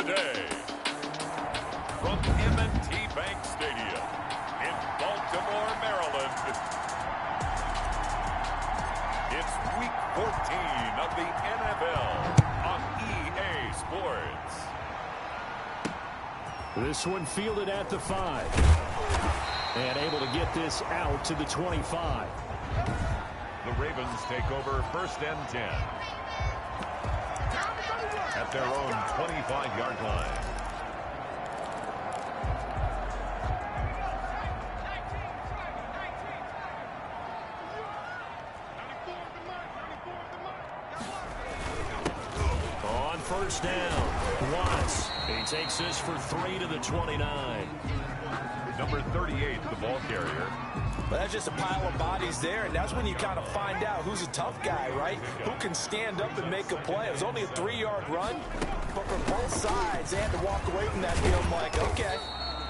day. From M&T Bank Stadium in Baltimore, Maryland, it's Week 14 of the NFL on EA Sports. This one fielded at the 5. And able to get this out to the 25. The Ravens take over 1st and 10. At their own 25-yard line. On 1st down, Watts. He takes this for 3 to the 29. Number 38, the ball carrier. But that's just a pile of bodies there, and that's when you kind of find out who's a tough guy, right? Who can stand up and make a play. It was only a 3-yard run, but for both sides, they had to walk away from that field like, okay,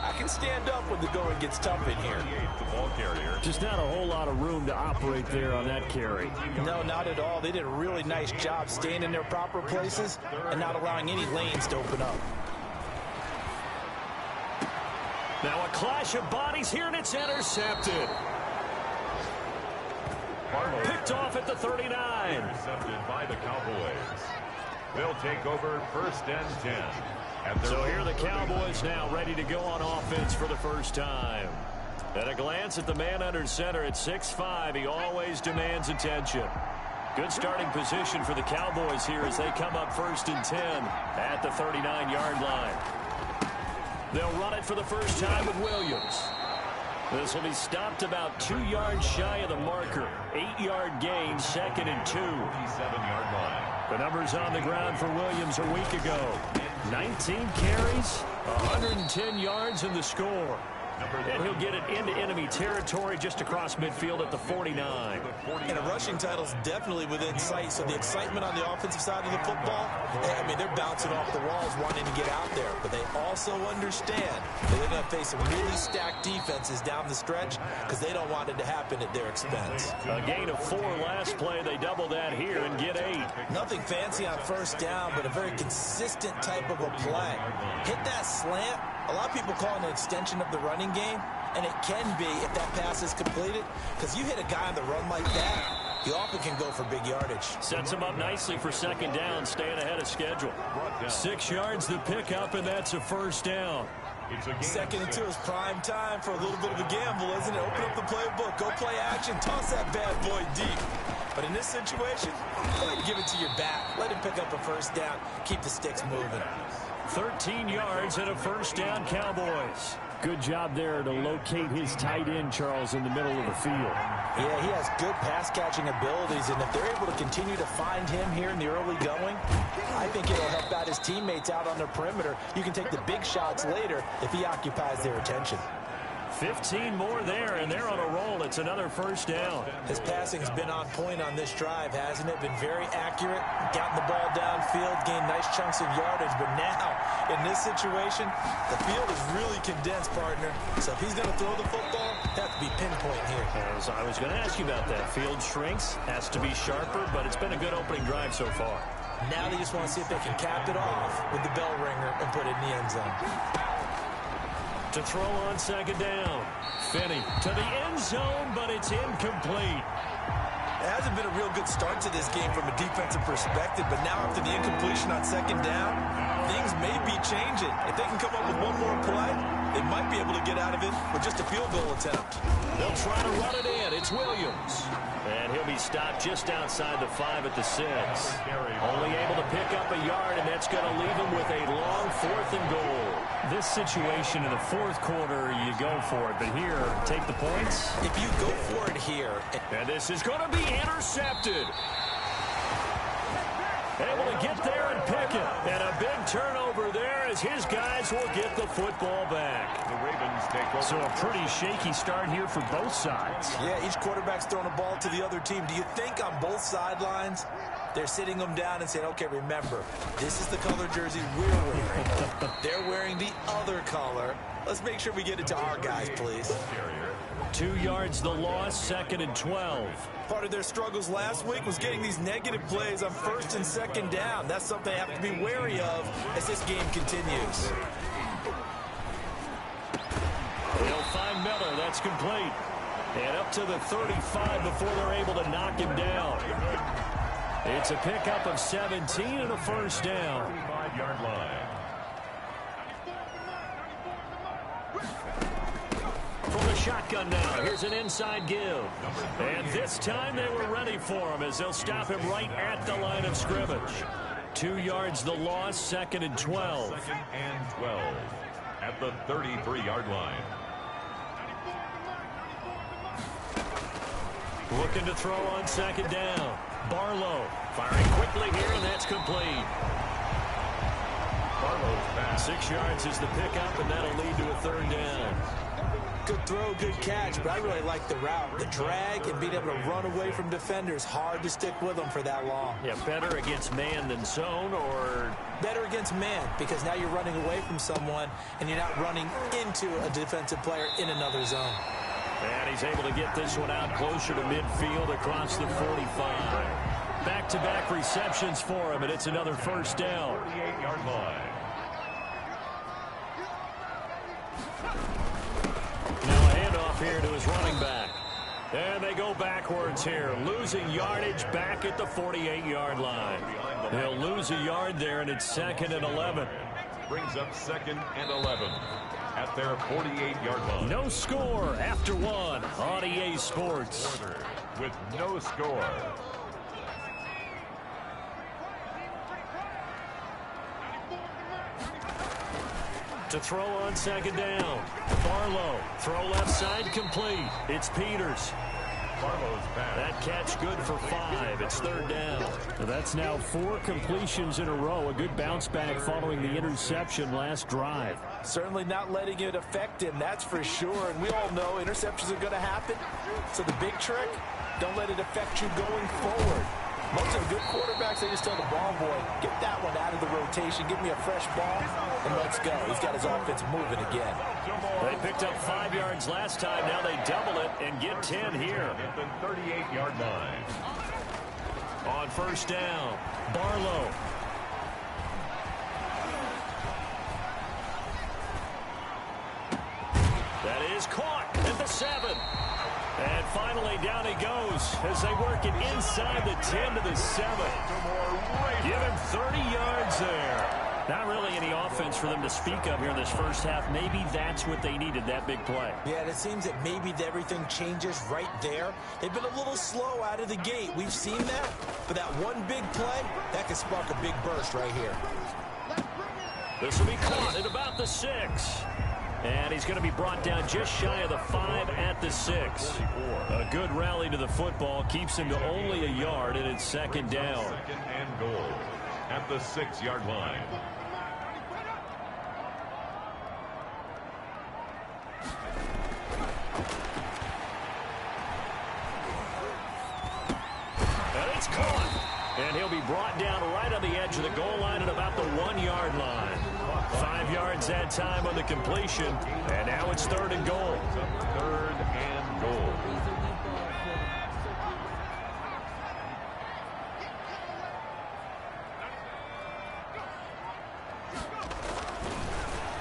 I can stand up when the going gets tough in here. The ball carrier. Just not a whole lot of room to operate there on that carry. No, not at all. They did a really nice job staying in their proper places and not allowing any lanes to open up. Now a clash of bodies here, and it's intercepted. Picked off at the 39. Intercepted by the Cowboys. They'll take over 1st and 10. So here are the Cowboys now ready to go on offense for the first time. At a glance at the man under center at 6'5", he always demands attention. Good starting position for the Cowboys here as they come up 1st and 10 at the 39-yard line. They'll run it for the first time with Williams. This will be stopped about 2 yards shy of the marker. 8-yard gain, 2nd and 2. 7-yard line. The numbers on the ground for Williams a week ago. 19 carries, 110 yards in the score. And he'll get it into enemy territory just across midfield at the 49. And a rushing title is definitely within sight, so the excitement on the offensive side of the football, I mean, they're bouncing off the walls wanting to get out there, but they also understand that they're going to face some really stacked defenses down the stretch because they don't want it to happen at their expense. A gain of 4 last play. They double that here and get 8. Nothing fancy on 1st down, but a very consistent type of a play. Hit that slant. A lot of people call it an extension of the running game, and it can be if that pass is completed, because you hit a guy on the run like that, you often can go for big yardage. Sets him up nicely for 2nd down, staying ahead of schedule. 6 yards the pickup, and that's a 1st down. 2nd and 2 is prime time for a little bit of a gamble, isn't it? Open up the playbook, go play action, toss that bad boy deep. But in this situation, go ahead and give it to your back. Let him pick up a 1st down, keep the sticks moving. 13 yards and a 1st down, Cowboys. Good job there to locate his tight end, Charles, in the middle of the field. Yeah, he has good pass-catching abilities, and if they're able to continue to find him here in the early going, I think it'll help out his teammates out on the perimeter. You can take the big shots later if he occupies their attention. 15 more there, and they're on a roll. It's another 1st down. His passing's been on point on this drive, hasn't it? Been very accurate, gotten the ball downfield, gained nice chunks of yardage. But now, in this situation, the field is really condensed, partner. So if he's going to throw the football, have to be pinpoint here. As I was going to ask you about that. Field shrinks, has to be sharper, but it's been a good opening drive so far. Now they just want to see if they can cap it off with the bell ringer and put it in the end zone. To throw on 2nd down. Finney to the end zone, but it's incomplete. It hasn't been a real good start to this game from a defensive perspective, but now after the incompletion on 2nd down, things may be changing. If they can come up with one more play, they might be able to get out of it with just a field goal attempt. They'll try to run it in. It's Williams. And he'll be stopped just outside the 5 at the 6. Only able to pick up a yard, and that's going to leave him with a long 4th and goal. This situation in the 4th quarter, you go for it. But here, take the points. If you go for it here. And this is going to be intercepted. Able to get there and pick it. And a big turnover there as his guys will get the football back. The Ravens take over. So a pretty shaky start here for both sides. Yeah, each quarterback's throwing a ball to the other team. Do you think on both sidelines They're sitting them down and saying, okay, remember, this is the color jersey we're wearing. They're wearing the other color. Let's make sure we get it to our guys, please. 2 yards the loss, 2nd and 12. Part of their struggles last week was getting these negative plays on 1st and 2nd down. That's something they have to be wary of as this game continues. They'll find Miller. That's complete. And up to the 35 before they're able to knock him down. It's a pickup of 17 and a first down. 35-yard line. From the shotgun now, here's an inside give. And this time they were ready for him as they'll stop him right at the line of scrimmage. 2 yards the loss, 2nd and 12. 2nd and 12 at the 33-yard line. Looking to throw on 2nd down. Barlow firing quickly here, and that's complete. Barlow's pass. 6 yards is the pickup, and that'll lead to a 3rd down. Good throw, good catch, but I really like the route. The drag and being able to run away from defenders, hard to stick with them for that long. Yeah, better against man than zone, or better against man, because now you're running away from someone and you're not running into a defensive player in another zone. And he's able to get this one out closer to midfield across the 45. Back-to-back receptions for him, and it's another first down. 48-yard line. Now a handoff here to his running back. And they go backwards here, losing yardage back at the 48-yard line. They'll lose a yard there, and it's 2nd and 11. Brings up 2nd and 11 at their 48-yard line. No score after one on EA Sports. With no score. To throw on 2nd down. Barlow, throw left side complete. It's Peters. Barlow's pass. That catch good for 5. It's 3rd down. That's now 4 completions in a row. A good bounce back following the interception last drive. Certainly not letting it affect him, that's for sure. And we all know interceptions are going to happen. So the big trick, don't let it affect you going forward. Most of the good quarterbacks, they just tell the ball boy, get that one out of the rotation, give me a fresh ball, and let's go. He's got his offense moving again. They picked up 5 yards last time. Now they double it and get 10 here. At the 38-yard line. On 1st down, Barlow. That is caught at the 7. And finally down he goes as they work it inside the 10 to the 7. Give him 30 yards there. Not really any offense for them to speak of here in this first half. Maybe that's what they needed, that big play. Yeah, and it seems that maybe everything changes right there. They've been a little slow out of the gate. We've seen that. But that one big play, that can spark a big burst right here. This will be caught at about the 6. And he's going to be brought down just shy of the 5 at the 6. A good rally to the football keeps him to only a yard, and it's 2nd down. 2nd and goal at the 6-yard line. And it's caught. And he'll be brought down right on the edge of the goal line at about the 1-yard line. 5 yards that time on the completion. And now it's 3rd and goal. 3rd and goal.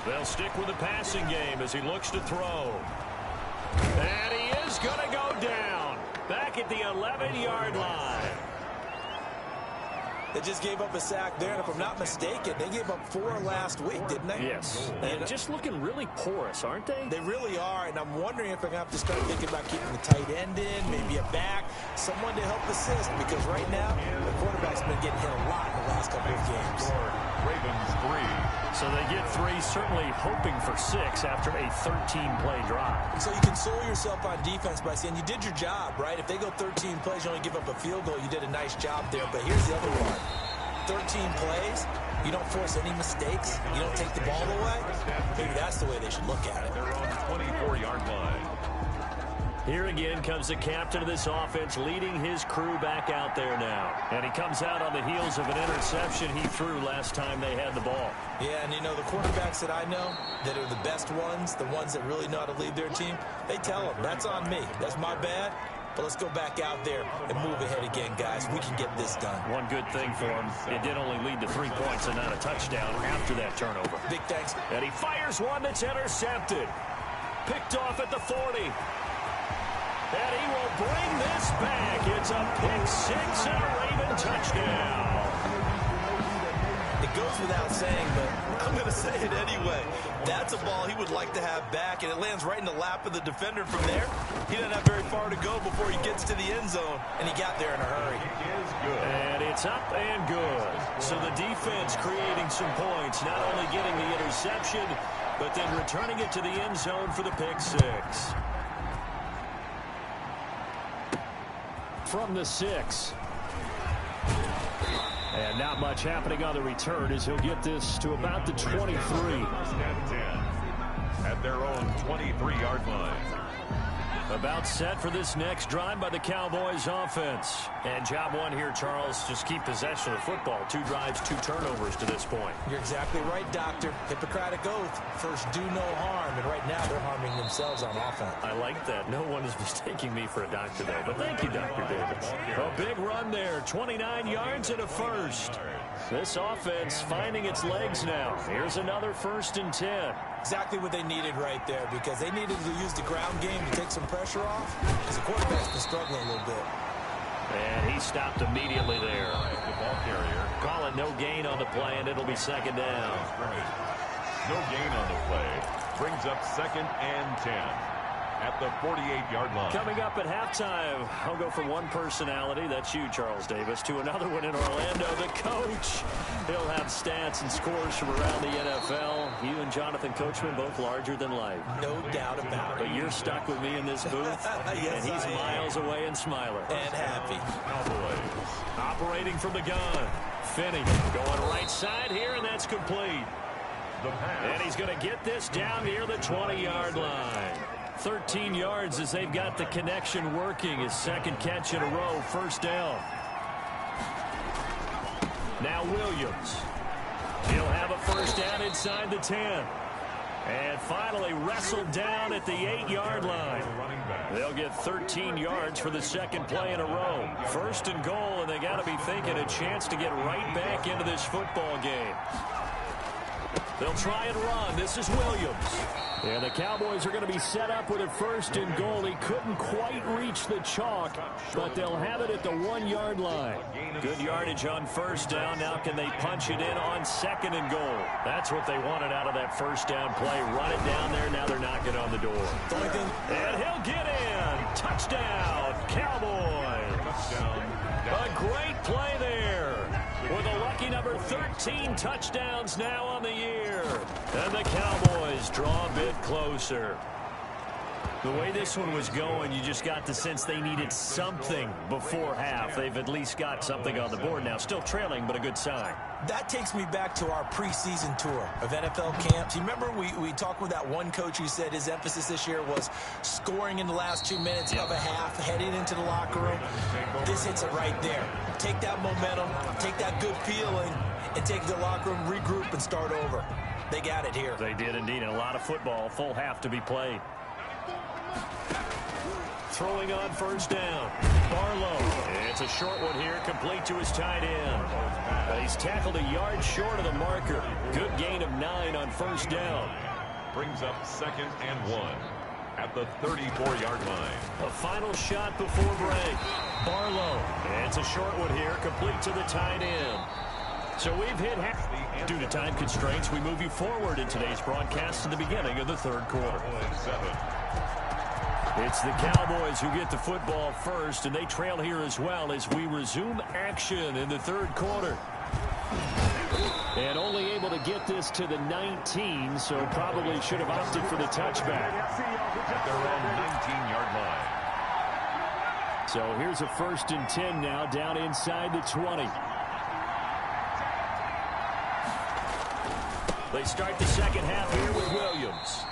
They'll stick with the passing game as he looks to throw. And he is going to go down. Back at the 11-yard line. They just gave up a sack there, and if I'm not mistaken, they gave up 4 last week, didn't they? Yes. And just looking really porous, aren't they? They really are, and I'm wondering if they're going to have to start thinking about keeping the tight end in, maybe a back, someone to help assist, because right now, the quarterback's been getting hit a lot in the last couple of games. Ravens 3. So they get 3, certainly hoping for 6 after a 13-play drive. So you console yourself on defense by saying you did your job, right? If they go 13 plays, you only give up a field goal, you did a nice job there. But here's the other part. 13 plays, you don't force any mistakes, you don't take the ball away. Maybe that's the way they should look at it. They're on the 24-yard line. Here again comes the captain of this offense, leading his crew back out there now. And he comes out on the heels of an interception he threw last time they had the ball. Yeah, and you know, the quarterbacks that I know that are the best ones, the ones that really know how to lead their team, they tell them, that's on me. That's my bad. But let's go back out there and move ahead again, guys. We can get this done. One good thing for him, it did only lead to 3 points and not a touchdown after that turnover. Big thanks. And he fires one that's intercepted. Picked off at the 40. And he will bring this back. It's a pick six and a Raven touchdown. It goes without saying, but I'm going to say it anyway. That's a ball he would like to have back, and it lands right in the lap of the defender from there. He doesn't have very far to go before he gets to the end zone, and he got there in a hurry. And it's up and good. So the defense creating some points, not only getting the interception, but then returning it to the end zone for the pick six. From the 6. And not much happening on the return as he'll get this to about the 23. First and 10 at their own 23-yard line. About set for this next drive by the Cowboys offense. And job one here, Charles, just keep possession of the football. 2 drives, 2 turnovers to this point. You're exactly right, Doctor. Hippocratic oath. First, do no harm. And right now, they're harming themselves on offense. I like that. No one is mistaking me for a doctor there. But thank you, Dr. Davis. A big run there. 29 yards and a first. This offense finding its legs now. Here's another 1st and 10. Exactly what they needed right there, because they needed to use the ground game to take some pressure off, because the quarterback's been struggling a little bit. And he stopped immediately there. The ball carrier. Call it no gain on the play, and it'll be 2nd down. No gain on the play. Brings up 2nd and 10 at the 48-yard line. Coming up at halftime, I'll go from one personality, that's you, Charles Davis, to another one in Orlando, the coach. He'll have stats and scores from around the NFL. You and Jonathan Coachman, both larger than life. No doubt about it. But you're stuck with me in this booth, yes, and he's miles away and smiling. And happy. Cowboys. Operating from the gun. Finney going right side here, and that's complete. The pass. And he's going to get this down near the 20-yard line. 13 yards as they've got the connection working. His 2nd catch in a row, 1st down. Now Williams. He'll have a 1st down inside the 10. And finally wrestled down at the 8-yard line. They'll get 13 yards for the 2nd play in a row. 1st and goal, and they got to be thinking a chance to get right back into this football game. They'll try and run. This is Williams. And the Cowboys are going to be set up with a 1st and goal. He couldn't quite reach the chalk, but they'll have it at the 1-yard line. Good yardage on 1st down. Now can they punch it in on 2nd and goal? That's what they wanted out of that 1st down play. Run it down there. Now they're knocking on the door. And he'll get in. Touchdown, Cowboys. A great play there. With a lucky number 13 touchdowns now on the year. And the Cowboys draw a bit closer. The way this one was going, you just got the sense they needed something before half. They've at least got something on the board now. Still trailing, but a good sign. That takes me back to our preseason tour of NFL camps. You remember we talked with that one coach who said his emphasis this year was scoring in the last 2 minutes of a half, heading into the locker room. This hits it right there. Take that momentum, take that good feeling, and take the locker room, regroup, and start over. They got it here. They did indeed, and a lot of football, full half to be played. Throwing on 1st down. Barlow. It's a short one here, complete to his tight end. He's tackled a yard short of the marker. Good gain of 9 on 1st down. Brings up 2nd and 1 at the 34-yard line. A final shot before break. Barlow. It's a short one here, complete to the tight end. So we've hit half. Due to time constraints, we move you forward in today's broadcast to the beginning of the 3rd quarter. It's the Cowboys who get the football first, and they trail here as well as we resume action in the 3rd quarter. And only able to get this to the 19, so probably should have opted for the touchback. At their own 19-yard line. So here's a 1st and 10 now, down inside the 20. They start the 2nd half here with Williams.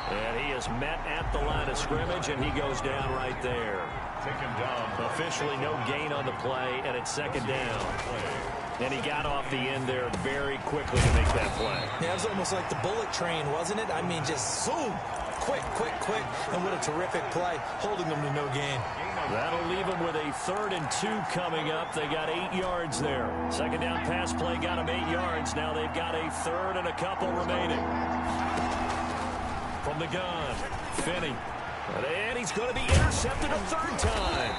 And he is met at the line of scrimmage, and he goes down right there. Taken down. Officially no gain on the play, and it's second down. And he got off the end there very quickly to make that play. Yeah, it was almost like the bullet train, wasn't it? I mean, just zoom. Quick, quick, quick. And what a terrific play, holding them to no gain. That'll leave them with a 3rd and 2 coming up. They got 8 yards there. Second down pass play got them 8 yards. Now they've got a 3rd and a couple remaining. From the gun, Finney. And he's going to be intercepted a 3rd time.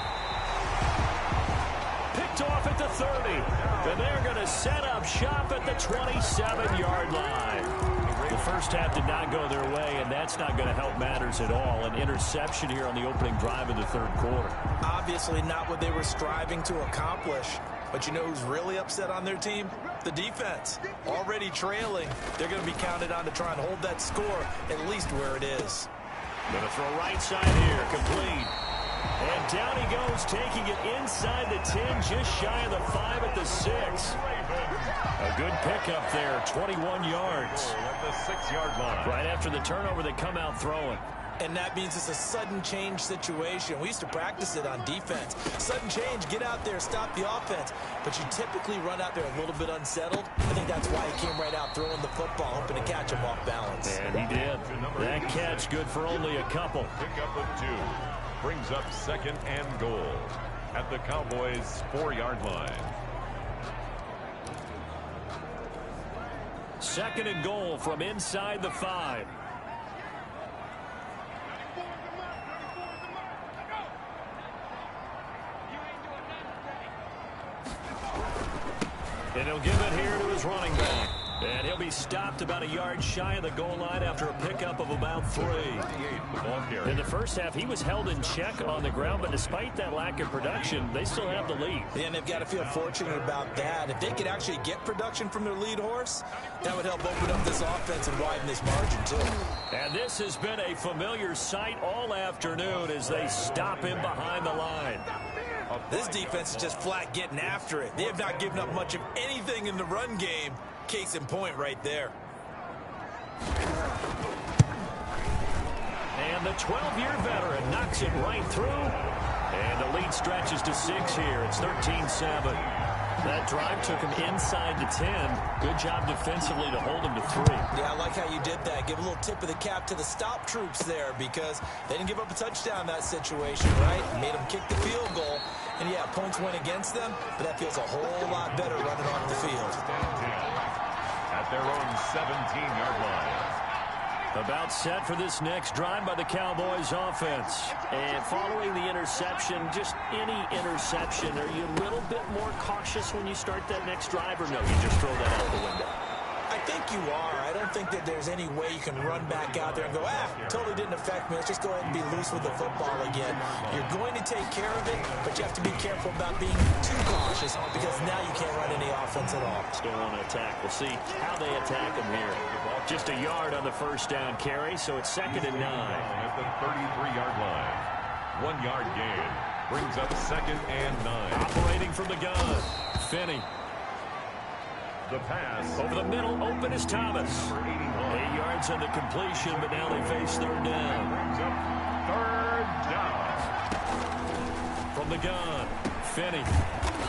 Picked off at the 30. And they're going to set up shop at the 27-yard line. The first half did not go their way, and that's not going to help matters at all. An interception here on the opening drive of the 3rd quarter. Obviously not what they were striving to accomplish. But you know who's really upset on their team? The defense. Already trailing. They're going to be counted on to try and hold that score at least where it is. Going to throw right side here, complete. And down he goes, taking it inside the 10, just shy of the 5 at the 6. A good pickup there, 21 yards. At the 6-yard line. Right after the turnover, they come out throwing. And that means it's a sudden change situation. We used to practice it on defense. Sudden change, get out there, stop the offense. But you typically run out there a little bit unsettled. I think that's why he came right out throwing the football, hoping to catch him off balance. And he did. That catch good for only a couple. Pickup of 2. Brings up 2nd and goal at the Cowboys' 4-yard line. 2nd and goal from inside the 5. And he'll give it here to his running back. And he'll be stopped about a yard shy of the goal line after a pickup of about 3. In the first half, he was held in check on the ground, but despite that lack of production, they still have the lead. And they've got to feel fortunate about that. If they could actually get production from their lead horse, that would help open up this offense and widen this margin, too. And this has been a familiar sight all afternoon as they stop him behind the line. This defense is just flat getting after it. They have not given up much of anything in the run game. Case in point right there. And the 12-year veteran knocks it right through. And the lead stretches to 6 here. It's 13-7. That drive took him inside the 10. Good job defensively to hold him to 3. Yeah, I like how you did that. Give a little tip of the cap to the stop troops there because they didn't give up a touchdown in that situation, right? Made them kick the field goal. And, yeah, points went against them, but that feels a whole lot better running off the field. At their own 17-yard line. About set for this next drive by the Cowboys offense. And following the interception, just any interception, are you a little bit more cautious when you start that next drive, or no, you just throw that out the window? I think you are. I don't think that there's any way you can run back out there and go, totally didn't affect me. Let's just go ahead and be loose with the football again. You're going to take care of it, but you have to be careful about being too cautious because now you can't run any offense at all. Still want to attack. We'll see how they attack him here. Just a yard on the first down carry, so it's 2nd and 9. At the 33-yard line. 1-yard gain. Brings up 2nd and 9. Operating from the gun. Finney. The pass. Over the middle, open is Thomas. 8 yards on the completion, but now they face 3rd down. Brings up 3rd down. From the gun, Finney.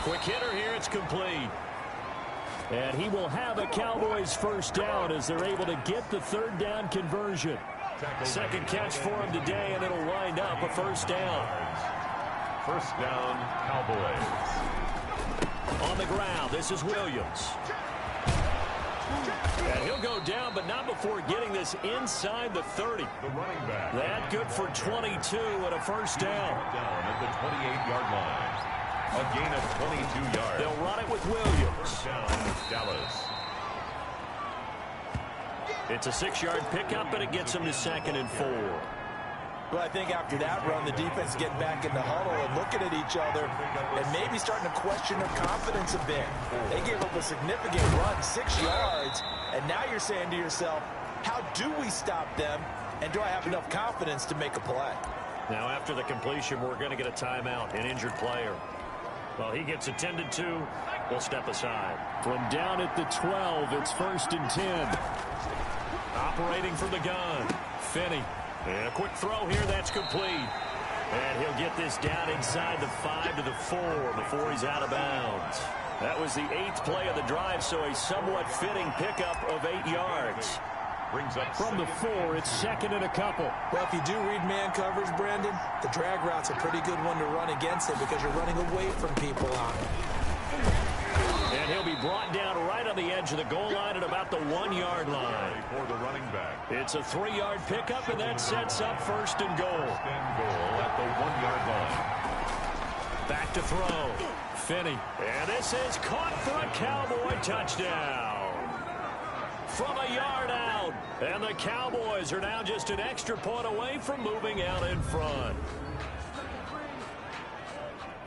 Quick hitter here, it's complete. And he will have a Cowboys first down as they're able to get the 3rd down conversion. Second catch for him today, and it'll wind up a first down. First down, Cowboys. On the ground, this is Williams. And he'll go down, but not before getting this inside the 30. The running back. That good for 22 and a first down. Down at the 28-yard line. A gain of 22 yards. They'll run it with Williams. Down Dallas. It's a 6-yard pickup, but it gets them to 2nd and 4. Well, I think after that run, the defense getting back in the huddle and looking at each other and maybe starting to question their confidence a bit. They gave up a significant run, 6 yards, and now you're saying to yourself, how do we stop them, and do I have enough confidence to make a play? Now, after the completion, we're going to get a timeout, an injured player. Well, he gets attended to. We'll step aside. From down at the 12, it's 1st and 10. Operating from the gun, Finney. And a quick throw here, that's complete. And he'll get this down inside the 5 to the 4 before he's out of bounds. That was the 8th play of the drive, so a somewhat fitting pickup of 8 yards. Brings up from the 4, it's second and a couple. Well, if you do read man coverage, Brandon, the drag route's a pretty good one to run against it because you're running away from people on it. And he'll be brought down right on the edge of the goal line at about the 1-yard line. For the running back. It's a 3-yard pickup, and that sets up first and goal. First and goal at the 1-yard line. Back to throw. Finney. And this is caught for a Cowboy touchdown. From a yard out. And the Cowboys are now just an extra point away from moving out in front.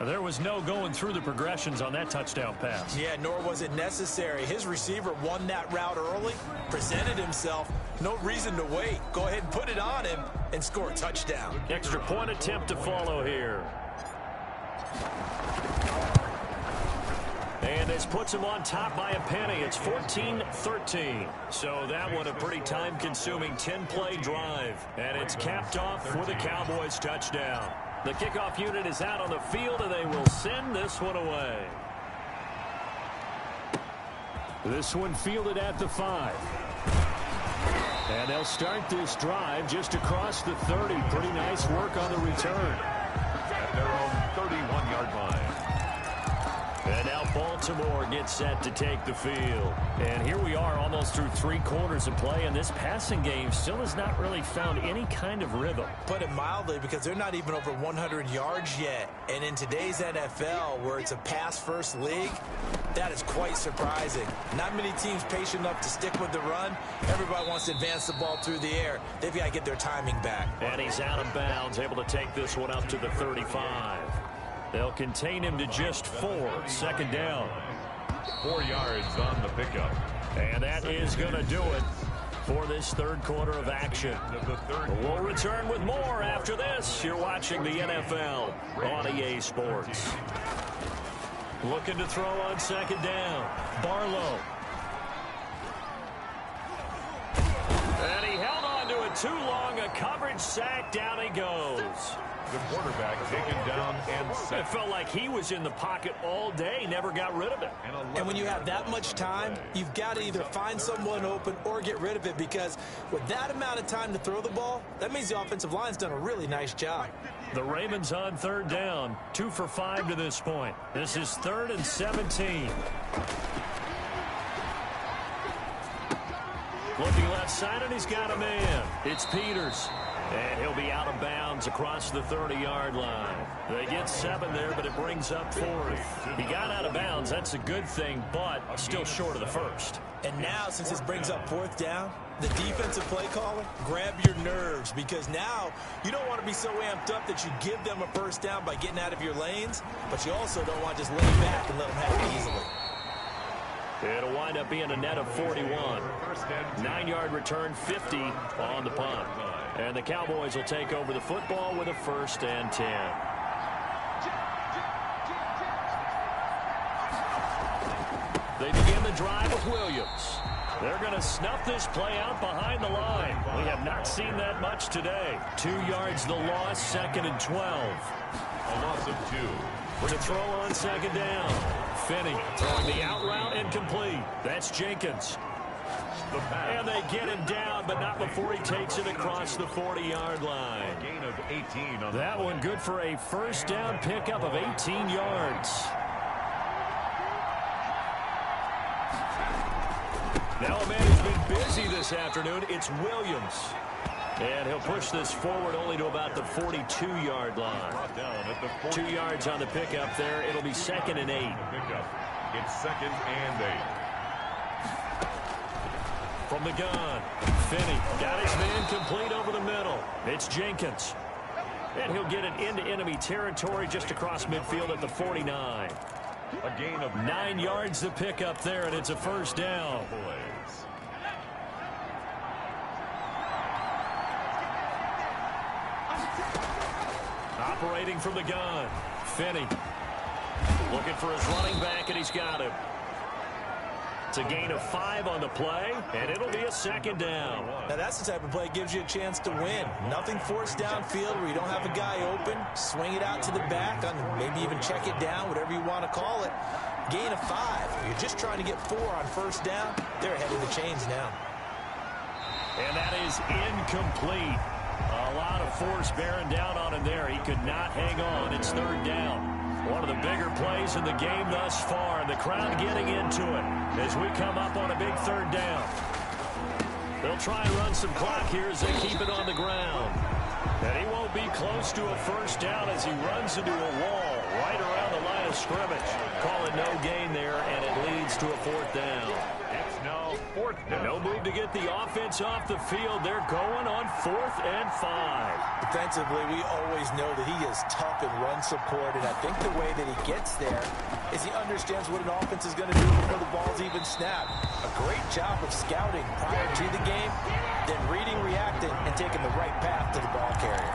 There was no going through the progressions on that touchdown pass. Yeah, nor was it necessary. His receiver won that route early, presented himself. No reason to wait. Go ahead and put it on him and score a touchdown. Extra point attempt to follow here. And this puts him on top by a penny. It's 14-13. So that one a pretty time-consuming 10-play drive. And it's capped off for the Cowboys touchdown. The kickoff unit is out on the field, and they will send this one away. This one fielded at the 5. And they'll start this drive just across the 30. Pretty nice work on the return. At their own 31-yard line. And now Baltimore gets set to take the field. And here we are almost through 3 quarters of play, and this passing game still has not really found any kind of rhythm. Put it mildly, because they're not even over 100 yards yet. And in today's NFL, where it's a pass-first league, that is quite surprising. Not many teams patient enough to stick with the run. Everybody wants to advance the ball through the air. They've got to get their timing back. And he's out of bounds, able to take this one up to the 35. They'll contain him to just 4. Second down. 4 yards on the pickup. And that is going to do it for this third quarter of action. We'll return with more after this. You're watching the NFL on EA Sports. Looking to throw on second down. Barlow. And he held on to it too long. A coverage sack. Down he goes. The quarterback taken down and set. It felt like he was in the pocket all day, never got rid of it. And when you have that much time, you've got to either find someone open or get rid of it, because with that amount of time to throw the ball, that means the offensive line's done a really nice job. The Ravens on third down, 2 for 5 to this point. This is 3rd and 17. Looking left side, and he's got a man. It's Peters. And he'll be out of bounds across the 30-yard line. They get 7 there, but it brings up 4th. He got out of bounds. That's a good thing, but still short of the first. And now, since this brings up 4th down, the defensive play caller, grab your nerves, because now you don't want to be so amped up that you give them a first down by getting out of your lanes, but you also don't want to just lay back and let them have it easily. It'll wind up being a net of 41. 9-yard return, 50 on the punt. And the Cowboys will take over the football with a 1st and 10. They begin the drive with Williams. They're going to snuff this play out behind the line. We have not seen that much today. 2 yards the loss, 2nd and 12. A loss of 2. To throw on second down. Finney throwing the out route incomplete. That's Jenkins. And they get him down, but not before he takes it across the 40-yard line. Gain of 18 on that one good for a first down pickup of 18 yards. Now a man who's been busy this afternoon, it's Williams. And he'll push this forward only to about the 42-yard line. 2 yards on the pickup there. It'll be 2nd and 8. It's 2nd and 8. From the gun, Finney got his man complete over the middle. It's Jenkins. And he'll get it into enemy territory just across midfield at the 49. A gain of 9 yards to pick up there, and it's a first down. Operating from the gun, Finney. Looking for his running back, and he's got him. It's a gain of 5 on the play, and it'll be a second down. Now, that's the type of play that gives you a chance to win. Nothing forced downfield where you don't have a guy open. Swing it out to the back, maybe even check it down, whatever you want to call it. Gain of 5. You're just trying to get 4 on first down. They're ahead of the chains now. And that is incomplete. A lot of force bearing down on him there. He could not hang on. It's third down. One of the bigger plays in the game thus far, and the crowd getting into it as we come up on a big third down. They'll try and run some clock here as they keep it on the ground. And he won't be close to a first down as he runs into a wall right around the line of scrimmage. Call it no gain there, and it leads to a fourth down. It's now fourth down. No move to get the offense off the field. They're going on 4th and 5. Defensively, we always know that he is tough in run support, and I think the way that he gets there is he understands what an offense is going to do before the ball's even snapped. A great job of scouting prior to the game, then reading, reacting, and taking the right path to the ball carrier.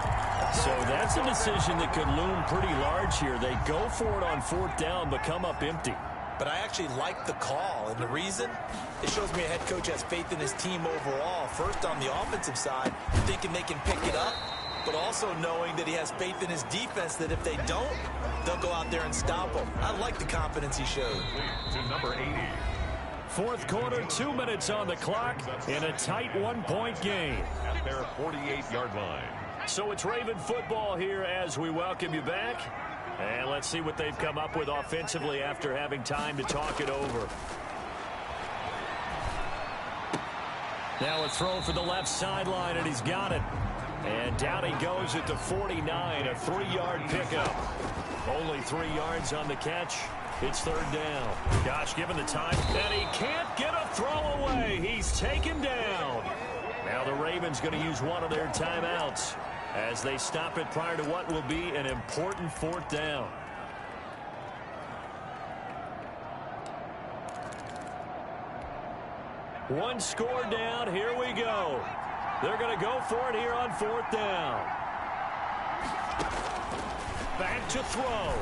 So that's a decision that could loom pretty large here. They go for it on 4th down, but come up empty. But I actually like the call, and the reason? It shows me a head coach has faith in his team overall. First, on the offensive side, thinking they can pick it up, but also knowing that he has faith in his defense that if they don't, they'll go out there and stop them. I like the confidence he showed. To number 80. Fourth quarter, 2 minutes on the clock in a tight 1-point game. At their 48-yard line. So it's Raven football here as we welcome you back. And let's see what they've come up with offensively after having time to talk it over. Now a throw for the left sideline, and he's got it. And down he goes at the 49, a 3-yard pickup. Only 3 yards on the catch. It's third down. Gosh, given the time, and he can't get a throw away. He's taken down. Now the Ravens going to use one of their timeouts as they stop it prior to what will be an important 4th down. One score down. Here we go. They're going to go for it here on 4th down. Back to throw.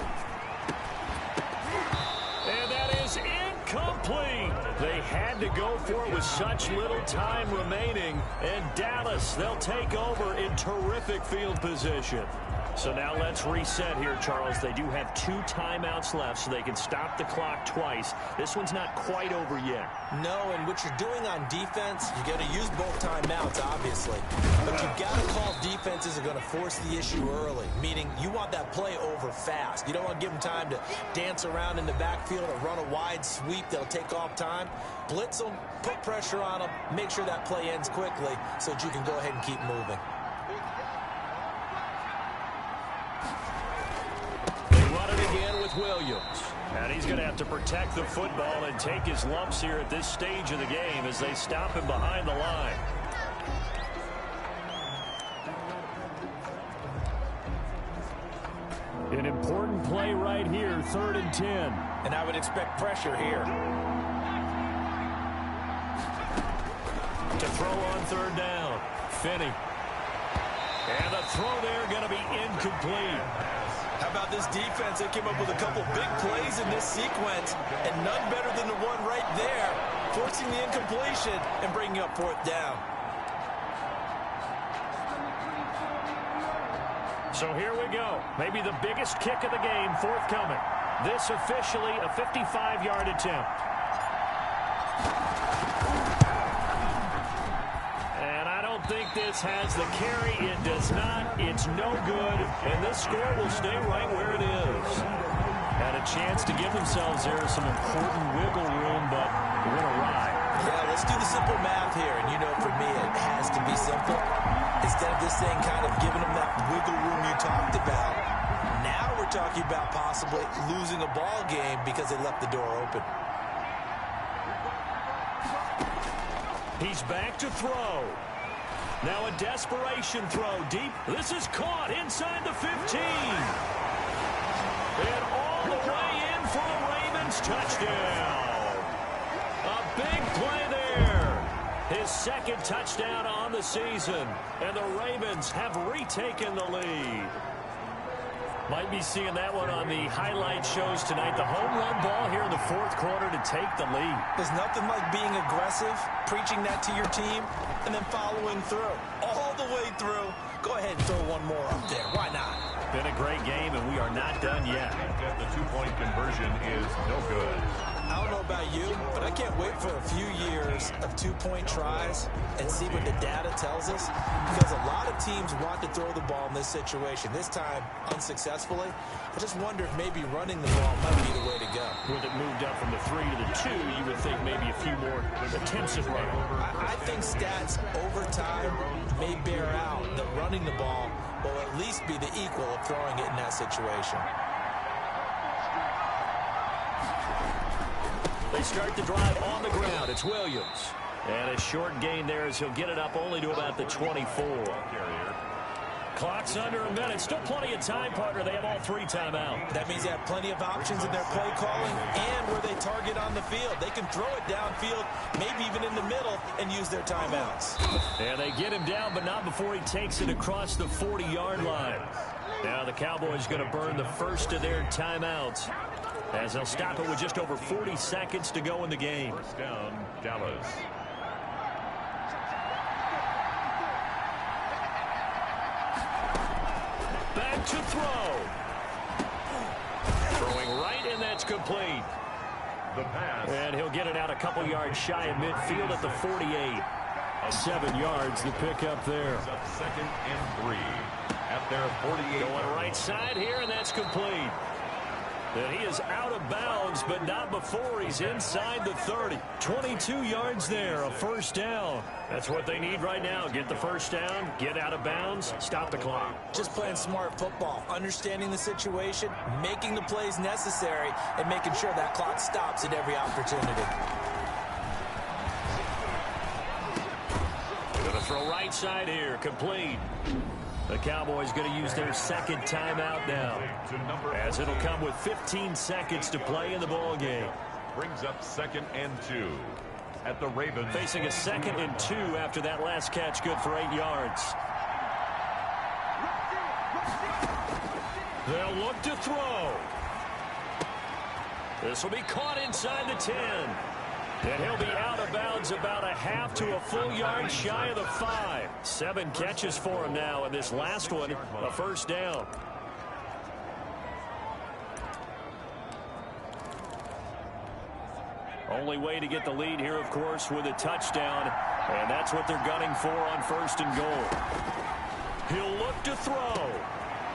And that is incomplete. They had to go for it with such little time remaining. And Dallas, they'll take over in terrific field position. So now let's reset here, Charles. They do have 2 timeouts left, so they can stop the clock twice. This one's not quite over yet. No, and what you're doing on defense, you got to use both timeouts, obviously. But you've got to call defenses that are going to force the issue early, meaning you want that play over fast. You don't want to give them time to dance around in the backfield or run a wide sweep that'll take off time. Blitz them, put pressure on them, make sure that play ends quickly so that you can go ahead and keep moving. Again with Williams. And he's going to have to protect the football and take his lumps here at this stage of the game as they stop him behind the line. An important play right here, 3rd and 10. And I would expect pressure here. To throw on 3rd down. Finney. And the throw there going to be incomplete. How about this defense? They came up with a couple big plays in this sequence, and none better than the one right there, forcing the incompletion and bringing up 4th down. So here we go. Maybe the biggest kick of the game forthcoming. This officially a 55-yard attempt. I think this has the carry. It does not. It's no good. And this score will stay right where it is. Had a chance to give themselves there some important wiggle room, but it went awry. Yeah, let's do the simple math here. And you know, for me, it has to be simple. Instead of this thing kind of giving them that wiggle room you talked about, now we're talking about possibly losing a ball game because they left the door open. He's back to throw. Now a desperation throw deep. This is caught inside the 15. And all the way in for a Ravens touchdown. A big play there. His 2nd touchdown on the season. And the Ravens have retaken the lead. Might be seeing that one on the highlight shows tonight. The home run ball here in the fourth quarter to take the lead. There's nothing like being aggressive, preaching that to your team, and then following through. All the way through. Go ahead and throw one more up there. Why not? Been a great game, and we are not done yet. The two-point conversion is no good. I don't know about you, but I can't wait for a few years of two-point tries and see what the data tells us, because a lot of teams want to throw the ball in this situation, this time unsuccessfully. I just wonder if maybe running the ball might be the way to go. With it moved up from the 3 to the 2, you would think maybe a few more attempts at running. I think stats over time may bear out that running the ball will at least be the equal of throwing it in that situation. They start the drive on the ground. It's Williams. And a short gain there as he'll get it up only to about the 24. Clock's under a minute. Still plenty of time, partner. They have all 3 timeouts. That means they have plenty of options in their play calling and where they target on the field. They can throw it downfield, maybe even in the middle, and use their timeouts. And they get him down, but not before he takes it across the 40-yard line. Now the Cowboys going to burn the first of their timeouts, as they'll stop it with just over 40 seconds to go in the game. First down, Dallas. Back to throw. Throwing right, and that's complete. The pass. And he'll get it out a couple yards shy of midfield at the 48. 7 yards the pick up there. Up 2nd and 3 at their 48. Going right side here, and that's complete. And he is out of bounds, but not before he's inside the 30. 22 yards there, a first down. That's what they need right now. Get the first down, get out of bounds, stop the clock. Just playing smart football, understanding the situation, making the plays necessary, and making sure that clock stops at every opportunity. Going to throw right side here, complete. The Cowboys going to use their second timeout now, as it'll come with 15 seconds to play in the ball game. Brings up 2nd and 2 at the Ravens. Facing a 2nd and 2 after that last catch, good for 8 yards. They'll look to throw. This will be caught inside the 10. And he'll be out of bounds about a half to a full yard shy of the 5. 7 catches for him now, and this last one, a first down. Only way to get the lead here, of course, with a touchdown, and that's what they're gunning for on 1st and goal. He'll look to throw,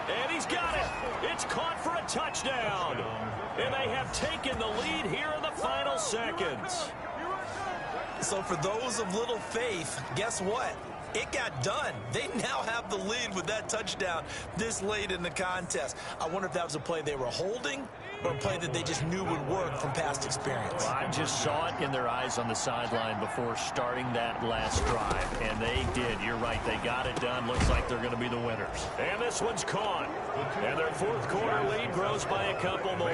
and he's got it. It's caught for a touchdown. And they have taken the lead here in the final seconds. So for those of little faith, guess what? It got done. They now have the lead with that touchdown this late in the contest. I wonder if that was a play they were holding or a play that they just knew would work from past experience. Well, I just saw it in their eyes on the sideline before starting that last drive, and they did. You're right. They got it done. Looks like they're going to be the winners. And this one's caught. And their fourth quarter lead grows by a couple more.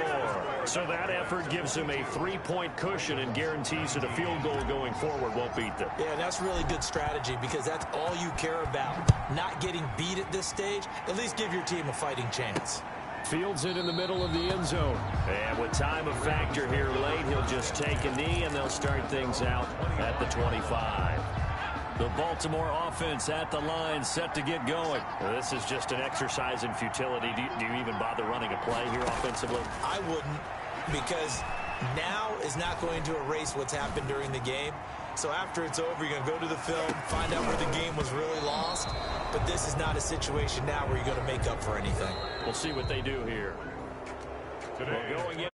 So that effort gives them a 3-point cushion and guarantees that a field goal going forward won't beat them. Yeah, that's really good strategy because that's all you care about. Not getting beat at this stage. At least give your team a fighting chance. Fields it in the middle of the end zone. And with time a factor here late, he'll just take a knee and they'll start things out at the 25. The Baltimore offense at the line, set to get going. This is just an exercise in futility. Do you even bother running a play here offensively? I wouldn't, because now is not going to erase what's happened during the game. So after it's over, you're going to go to the film, find out where the game was really lost. But this is not a situation now where you're going to make up for anything. We'll see what they do here. Today, going in.